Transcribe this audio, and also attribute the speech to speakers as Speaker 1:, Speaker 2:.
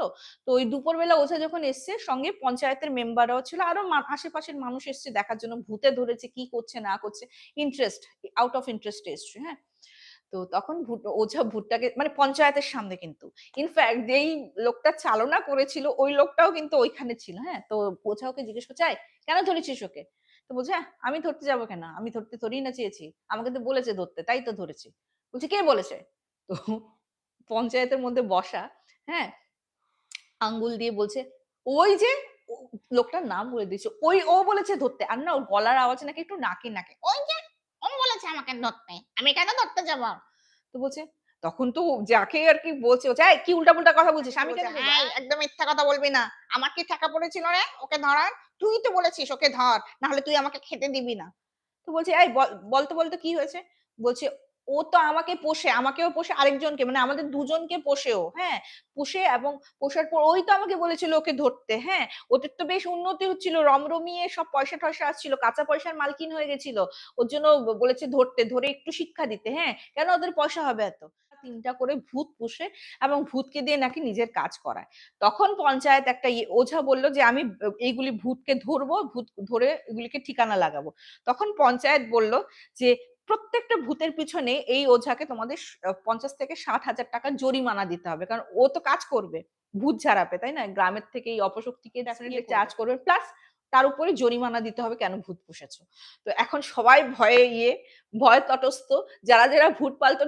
Speaker 1: তো। তো ওই দুপুরবেলা ওঝা যখন এসছে, সঙ্গে পঞ্চায়েতের মেম্বাররাও ছিল, আরো আশেপাশের মানুষ এসছে দেখার জন্য, ভূতে ধরেছে কি করছে না করছে, ইন্টারেস্ট, আউট অফ ইন্টারেস্ট এসছে। হ্যাঁ, তো তখন ওঝা ভূতটাকে, মানে পঞ্চায়েতের সামনে কিন্তু, ইনফ্যাক্ট যেই লোকটা চালনা করেছিল ওই লোকটাও কিন্তু ওইখানে ছিল। হ্যাঁ, তো ওঝা ওকে জিজ্ঞেস করছে, কেন ধরেছিস ওকে? তো বলছে, হ্যাঁ আমি ধরতে যাবো কেন, আমি ধরতে থোড়ি না চেয়েছি, আমাকে তো বলেছে ধরতে, তাই তো ধরেছি। বলছে, কে বলেছে? তো পঞ্চায়েতের মধ্যে বসা, হ্যাঁ, আঙ্গুল দিয়ে বলছে, ওই যে, লোকটার নাম বলে দিয়েছে, ওই ও বলেছে ধরতে। আর না, ওর গলার আওয়াজ নাকি একটু নাকে নাকে, ওই যে ও বলেছে আমাকে ধরতে, আমি কেন ধরতে যাব? তো বলছে, তখন তো যাকে আর কি বলছে, ও চাই কি উল্টা পুল্টা কথা বলছিস, আমি কেন দেবো? একদম মিথ্যা কথা বলবি না, আমার কি ঠেকা পড়েছিল রে ওকে ধরার? তুই তো বলেছিস ওকে ধর, না হলে তুই আমাকে খেতে দিবি না। তো বলছে, এই বলতে বলতে কি হয়েছে? বলছে, ও তো আমাকে পোষে, আমাকেও পোষে, আরেকজনকে, মানে আমাদের দুজনকে পোষেও। হ্যাঁ, পোষে, এবং পোষার পর ওই তো আমাকে বলেছিল ওকে ধরতে। হ্যাঁ, ওদের তো বেশ উন্নতি হচ্ছিল, রমরমিয়ে সব পয়সা টয়সা আসছিল, কাঁচা পয়সার মালকিন হয়ে গেছিল। ওর জন্য বলেছে ধরতে, ধরে একটু শিক্ষা দিতে। হ্যাঁ, কেন ওদের পয়সা হবে এত? ৩টা করে ভূত পোষে, এবং ভূতকে দিয়ে নাকি নিজের কাজ করায়। তখন পঞ্চায়েত একটা ওঝা বলল যে, আমি এইগুলি ভূতকে ধরবো, ভূত ধরে এগুলিকে ঠিকানা লাগাবো। তখন পঞ্চায়েত বলল যে, প্রত্যেকটা ভূতের পিছনে এই ওঝাকে তোমাদের ৫০ থেকে ৬০,০০০ টাকা জরিমানা দিতে হবে, কারণ ও তো কাজ করবে ভূত ঝাড়াবে, তাই না? গ্রামের থেকে এই অপশক্তিকে ডেফিনেটলি চার্জ করবে, প্লাস তার উপরে জরিমানা দিতে হবে কেন ভূত পুষেছো। তো এখন সবাই ভয়ে ভয় তটস্থ, যারা যারা ভূত পালতো